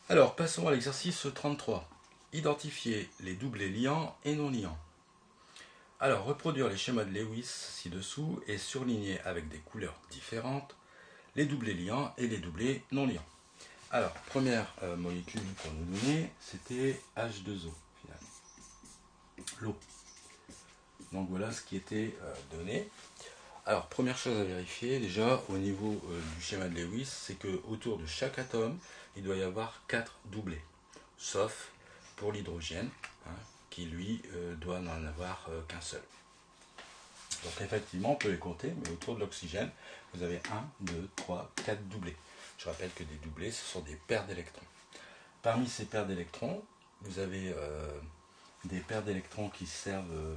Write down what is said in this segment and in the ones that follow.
Alors, passons à l'exercice 33. Identifier les doublés liants et non liants. Alors, reproduire les schémas de Lewis ci-dessous et surligner avec des couleurs différentes les doublés liants et les doublés non liants. Alors, première molécule qu'on nous donnait, c'était H2O, finalement. L'eau. Donc voilà ce qui était donné. Alors, première chose à vérifier, déjà, au niveau du schéma de Lewis, c'est que autour de chaque atome, il doit y avoir 4 doublés. Sauf pour l'hydrogène, hein, qui lui doit n'en avoir qu'un seul. Donc effectivement, on peut les compter, mais autour de l'oxygène, vous avez 1, 2, 3, 4 doublés. Je rappelle que des doublés, ce sont des paires d'électrons. Parmi ces paires d'électrons, vous avez des paires d'électrons qui servent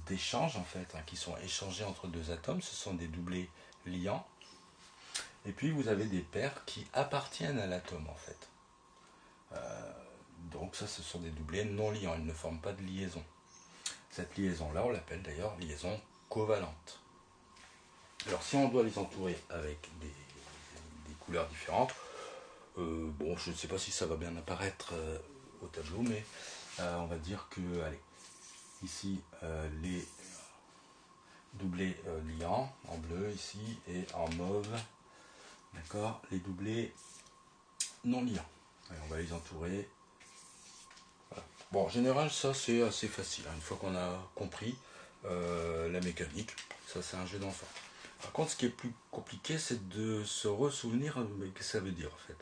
d'échange, en fait, hein, qui sont échangés entre deux atomes. Ce sont des doublés liants. Et puis vous avez des paires qui appartiennent à l'atome, en fait. Donc ça, ce sont des doublés non liants, ils ne forment pas de liaison. Cette liaison-là, on l'appelle d'ailleurs liaison covalente. Alors si on doit les entourer avec des couleurs différentes, bon, je ne sais pas si ça va bien apparaître au tableau, mais on va dire que, allez, ici, les doublés liants en bleu ici et en mauve, d'accord, les doublés non liants. Allez, on va les entourer. Voilà. Bon, en général, ça c'est assez facile, hein, une fois qu'on a compris la mécanique, ça c'est un jeu d'enfant. Par contre, ce qui est plus compliqué, c'est de se ressouvenir ce que ça veut dire en fait.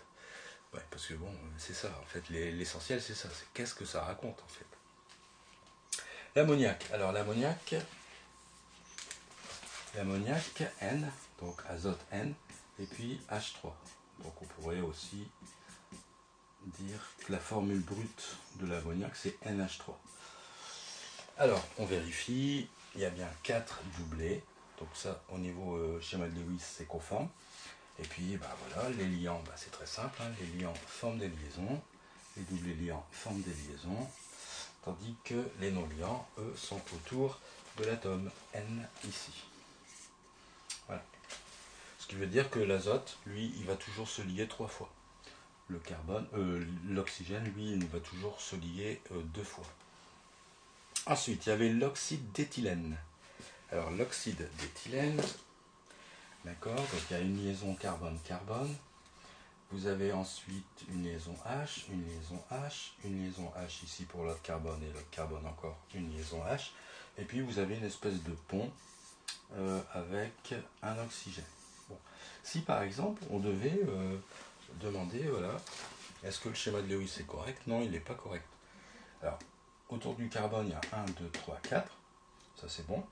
Ouais, parce que bon, c'est ça, en fait, l'essentiel c'est ça, c'est qu'est-ce que ça raconte en fait. L'ammoniac. Alors l'ammoniac N, donc azote N, et puis H3. Donc on pourrait aussi dire que la formule brute de l'ammoniac c'est NH3. Alors on vérifie, il y a bien 4 doublés, donc ça au niveau schéma de Lewis c'est conforme. Et puis bah, voilà, les liants, bah, c'est très simple, hein, les liants forment des liaisons, les doublés liants forment des liaisons, tandis que les non-liants, eux, sont autour de l'atome N ici. Voilà. Ce qui veut dire que l'azote, lui, il va toujours se lier 3 fois. Le carbone, l'oxygène, lui, il va toujours se lier 2 fois. Ensuite, il y avait l'oxyde d'éthylène. Alors, l'oxyde d'éthylène, d'accord, donc il y a une liaison carbone-carbone. Vous avez ensuite une liaison H, une liaison H, une liaison H ici pour l'autre carbone et l'autre carbone encore une liaison H. Et puis vous avez une espèce de pont avec un oxygène. Bon. Si par exemple on devait demander, voilà, est-ce que le schéma de Lewis est correct? Non, il n'est pas correct. Alors, autour du carbone, il y a 1, 2, 3, 4. Ça c'est bon.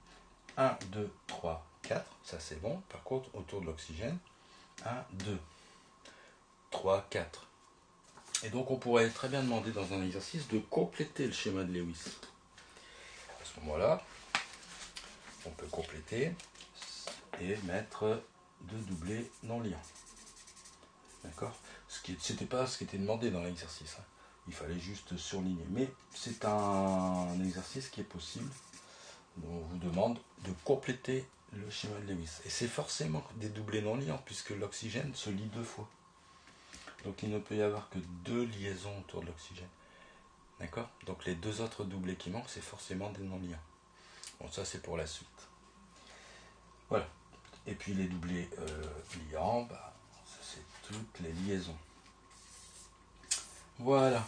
1, 2, 3, 4. Ça c'est bon. Par contre, autour de l'oxygène, 1, 2, 3, 4. Et donc on pourrait très bien demander dans un exercice de compléter le schéma de Lewis. À ce moment-là, on peut compléter et mettre deux doublés non liants. D'accord? C'était pas ce qui était demandé dans l'exercice. Hein. Il fallait juste surligner. Mais c'est un exercice qui est possible. Donc on vous demande de compléter le schéma de Lewis. Et c'est forcément des doublés non liants puisque l'oxygène se lie 2 fois. Donc il ne peut y avoir que 2 liaisons autour de l'oxygène. D'accord? Donc les 2 autres doublés qui manquent, c'est forcément des non liants. Bon, ça c'est pour la suite. Voilà. Et puis les doublés liants, bah, ça c'est toutes les liaisons. Voilà.